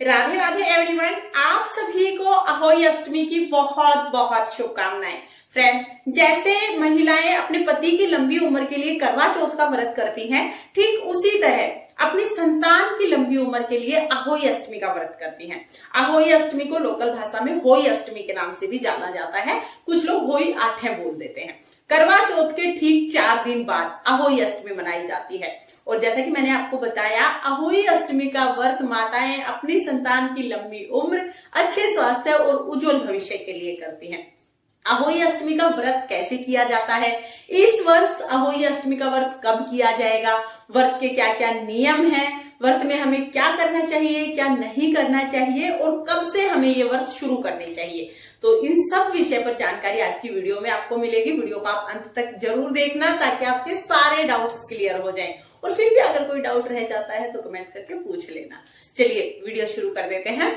Radhe Radhe everyone, आप सभी को अहोई अष्टमी की बहुत बहुत शुभकामनाएं। फ्रेंड्स, जैसे महिलाएं अपने पति की लंबी उम्र के लिए करवा चौथ का व्रत करती हैं, ठीक उसी तरह अपनी संतान की लंबी उम्र के लिए अहोई अष्टमी का व्रत करती हैं। अहोई अष्टमी को लोकल भाषा में होई अष्टमी के नाम से भी जाना जाता है। कुछ लोग होई आठे बोल देते हैं। करवा चौथ के ठीक 4 दिन बाद अहोई अष्टमी मनाई जाती है। और जैसा कि मैंने आपको बताया, अहोई अष्टमी का व्रत माताएं अपनी संतान की लंबी उम्र, अच्छे स्वास्थ्य और उज्जवल भविष्य के लिए करती हैं। अहोई अष्टमी का व्रत कैसे किया जाता है, इस वर्ष अहोई अष्टमी का व्रत कब किया जाएगा, व्रत के क्या क्या नियम हैं, व्रत में हमें क्या करना चाहिए, क्या नहीं करना चाहिए और कब से हमें ये व्रत शुरू करने चाहिए, तो इन सब विषय पर जानकारी आज की वीडियो में आपको मिलेगी। वीडियो को आप अंत तक जरूर देखना ताकि आपके सारे डाउट्स क्लियर हो जाएं। और फिर भी अगर कोई डाउट रह जाता है तो कमेंट करके पूछ लेना। चलिए वीडियो शुरू कर देते हैं।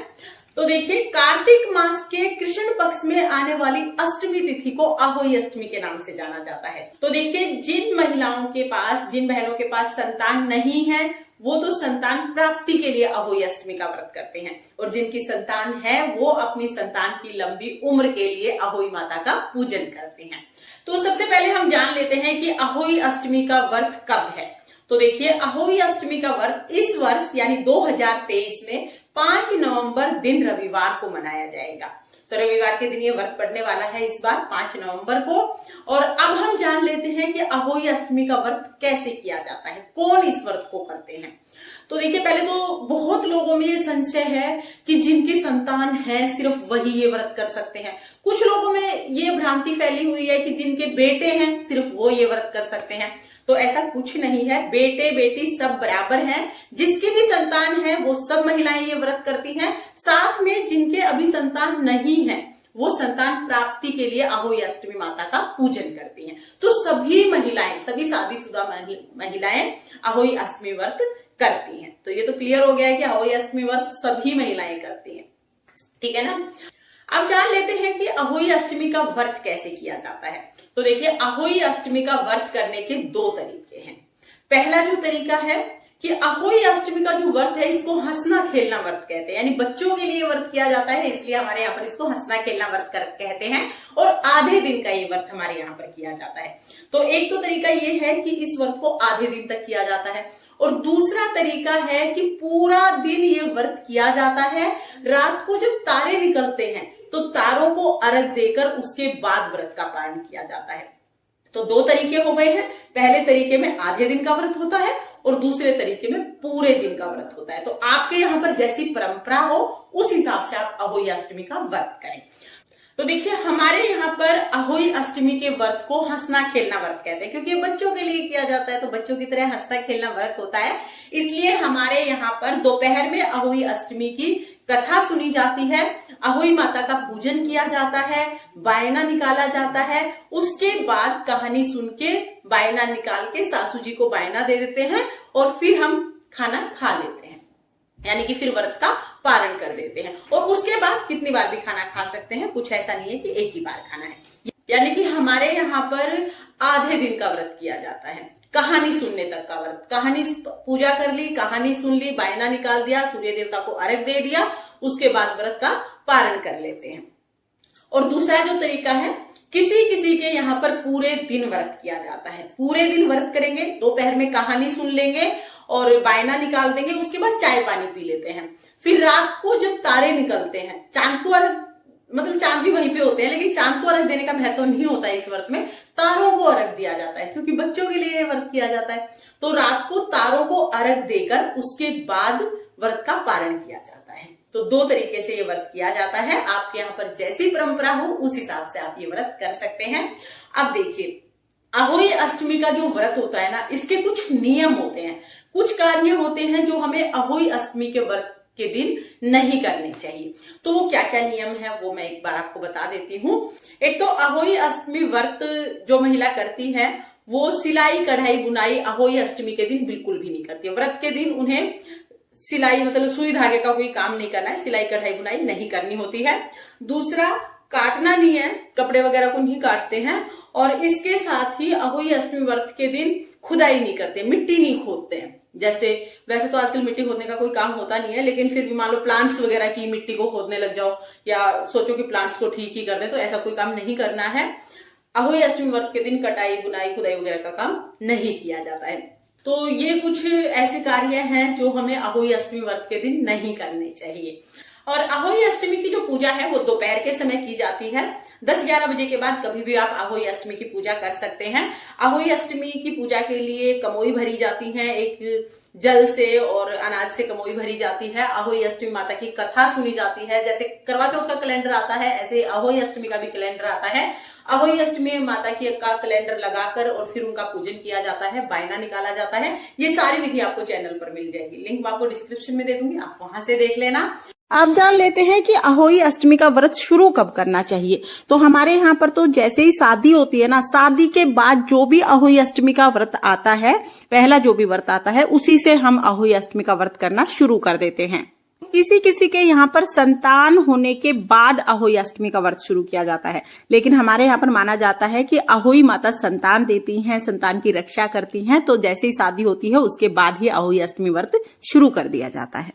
तो देखिए, कार्तिक मास के कृष्ण पक्ष में आने वाली अष्टमी तिथि को अहोई अष्टमी के नाम से जाना जाता है। तो देखिए, जिन महिलाओं के पास, जिन बहनों के पास संतान नहीं है, वो तो संतान प्राप्ति के लिए अहोई अष्टमी का व्रत करते हैं, और जिनकी संतान है वो अपनी संतान की लंबी उम्र के लिए अहोई माता का पूजन करते हैं। तो सबसे पहले हम जान लेते हैं कि अहोई अष्टमी का व्रत कब है। तो देखिए, अहोई अष्टमी का व्रत इस वर्ष यानी 2023 में 5 नवंबर दिन रविवार को मनाया जाएगा। तो रविवार के दिन ये व्रत पड़ने वाला है इस बार 5 नवंबर को। और अब हम जान लेते हैं कि अहोई अष्टमी का व्रत कैसे किया जाता है, कौन इस व्रत को करते हैं। तो देखिए, पहले तो बहुत लोगों में ये संशय है कि जिनकी संतान है सिर्फ वही ये व्रत कर सकते हैं। कुछ लोगों में ये भ्रांति फैली हुई है कि जिनके बेटे हैं सिर्फ वो ये व्रत कर सकते हैं। तो ऐसा कुछ नहीं है, बेटे बेटी सब बराबर हैं। जिसकी भी संतान है वो सब महिलाएं ये व्रत करती हैं। साथ में जिनके अभी संतान नहीं है वो संतान प्राप्ति के लिए अहोई अष्टमी माता का पूजन करती हैं। तो सभी महिलाएं, सभी शादीशुदा महिलाएं अहोई अष्टमी व्रत करती हैं। तो ये तो क्लियर हो गया है कि अहोई अष्टमी व्रत सभी महिलाएं करती हैं, ठीक है ना। अब जान लेते हैं कि अहोई अष्टमी का व्रत कैसे किया जाता है। तो देखिए, अहोई अष्टमी का व्रत करने के 2 तरीके हैं। पहला जो तरीका है कि अहोई अष्टमी का जो व्रत है इसको हंसना खेलना व्रत कहते हैं, यानी बच्चों के लिए व्रत किया जाता है, इसलिए हमारे यहाँ पर इसको हंसना खेलना व्रत कहते हैं। और आधे दिन का ये व्रत हमारे यहाँ पर किया जाता है। तो एक तो तरीका ये है कि इस व्रत को आधे दिन तक किया जाता है, और दूसरा तरीका है कि पूरा दिन ये व्रत किया जाता है। रात को जब तारे निकलते हैं तो तारों को अर्घ देकर उसके बाद व्रत का पालन किया जाता है। तो 2 तरीके हो गए हैं। पहले तरीके में आधे दिन का व्रत होता है और दूसरे तरीके में पूरे दिन का व्रत होता है। तो आपके यहाँ पर जैसी परंपरा हो उस हिसाब से आप अहोई अष्टमी का व्रत करें। तो देखिए, हमारे यहाँ पर अहोई अष्टमी के व्रत को हंसना खेलना व्रत कहते हैं, क्योंकि बच्चों के लिए किया जाता है। तो बच्चों की तरह हंसना खेलना व्रत होता है, इसलिए हमारे यहाँ पर दोपहर में अहोई अष्टमी की कथा सुनी जाती है, अहोई माता का पूजन किया जाता है, बायना निकाला जाता है। उसके बाद कहानी सुन के, बायना निकाल के सासू जी को बायना दे देते हैं और फिर हम खाना खा लेते हैं, यानी कि फिर व्रत का पारण कर देते हैं। और उसके बाद कितनी बार भी खाना खा सकते हैं, कुछ ऐसा नहीं है कि एक ही बार खाना है। यानी कि हमारे यहाँ पर आधे दिन का व्रत किया जाता है, कहानी सुनने तक का व्रत। कहानी पूजा कर ली, कहानी सुन ली, बायना निकाल दिया, सूर्य देवता को अर्घ दे दिया, उसके बाद व्रत का पारण कर लेते हैं। और दूसरा जो तरीका है, किसी किसी के यहाँ पर पूरे दिन व्रत किया जाता है। पूरे दिन व्रत करेंगे, दोपहर में कहानी सुन लेंगे और बायना निकाल देंगे, उसके बाद चाय पानी पी लेते हैं। फिर रात को जब तारे निकलते हैं, चांद को अर्घ, मतलब चांद भी वहीं पे होते हैं, लेकिन चांद को अर्घ देने का महत्व नहीं होता है इस व्रत में, तारों को अर्घ दिया जाता है, क्योंकि बच्चों के लिए व्रत किया जाता है। तो रात को तारों को अर्घ देकर उसके बाद व्रत का पारण किया जाता है। तो 2 तरीके से ये व्रत किया जाता है। आपके यहाँ पर जैसी परंपरा हो उस हिसाब से आप ये व्रत कर सकते हैं। अब देखिए, अहोई अष्टमी का जो व्रत होता है ना, इसके कुछ नियम होते हैं, कुछ कार्य होते हैं जो हमें अहोई अष्टमी के व्रत के दिन नहीं करने चाहिए। तो वो क्या क्या नियम है वो मैं एक बार आपको बता देती हूँ। एक तो अहोई अष्टमी व्रत जो महिला करती है वो सिलाई कढ़ाई बुनाई अहोई अष्टमी के दिन बिल्कुल भी नहीं करती है। व्रत के दिन उन्हें सिलाई मतलब सुई धागे का कोई काम नहीं करना है, सिलाई कढ़ाई बुनाई नहीं करनी होती है। दूसरा, काटना नहीं है, कपड़े वगैरह को नहीं काटते हैं। और इसके साथ ही अहोई अष्टमी व्रत के दिन खुदाई नहीं करते, मिट्टी नहीं खोदते हैं। जैसे वैसे तो आजकल मिट्टी खोदने का कोई काम होता नहीं है, लेकिन फिर भी मान लो प्लांट्स वगैरह की मिट्टी को खोदने लग जाओ या सोचो कि प्लांट्स को ठीक ही कर दें, तो ऐसा कोई काम नहीं करना है। अहोई अष्टमी व्रत के दिन कटाई बुनाई खुदाई वगैरह का काम नहीं किया जाता है। तो ये कुछ ऐसे कार्य हैं जो हमें अहोई अष्टमी व्रत के दिन नहीं करने चाहिए। और अहोई अष्टमी की जो पूजा है वो दोपहर के समय की जाती है। 10-11 बजे के बाद कभी भी आप अहोई अष्टमी की पूजा कर सकते हैं। अहोई अष्टमी की पूजा के लिए कमोई भरी जाती है, एक जल से और अनाज से कमोई भरी जाती है। अहोई अष्टमी माता की कथा सुनी जाती है। जैसे करवा चौथ का कैलेंडर आता है, ऐसे अहोई अष्टमी का भी कैलेंडर आता है। अहोई अष्टमी में माता की का कैलेंडर लगाकर और फिर उनका पूजन किया जाता है, बायना निकाला जाता है। ये सारी विधि आपको चैनल पर मिल जाएगी, लिंक मैं आपको डिस्क्रिप्शन में दे दूंगी, आप वहां से देख लेना। आप जान लेते हैं कि अहोई अष्टमी का व्रत शुरू कब करना चाहिए। तो हमारे यहाँ पर तो जैसे ही शादी होती है ना, शादी के बाद जो भी अहोई अष्टमी का व्रत आता है, पहला जो भी व्रत आता है, उसी से हम अहोई अष्टमी का व्रत करना शुरू कर देते हैं। किसी किसी के यहाँ पर संतान होने के बाद अहोई अष्टमी का व्रत शुरू किया जाता है, लेकिन हमारे यहाँ पर माना जाता है कि अहोई माता संतान देती हैं, संतान की रक्षा करती हैं, तो जैसे ही शादी होती है उसके बाद ही अहोई अष्टमी व्रत शुरू कर दिया जाता है।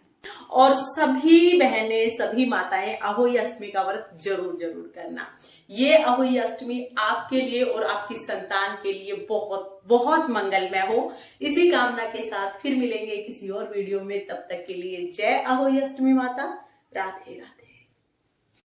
और सभी बहनें, सभी माताएं अहोई अष्टमी का व्रत जरूर जरूर करना। ये अहोई अष्टमी आपके लिए और आपकी संतान के लिए बहुत बहुत मंगलमय हो। इसी कामना के साथ फिर मिलेंगे किसी और वीडियो में, तब तक के लिए जय अहोई अष्टमी माता, राधे राधे।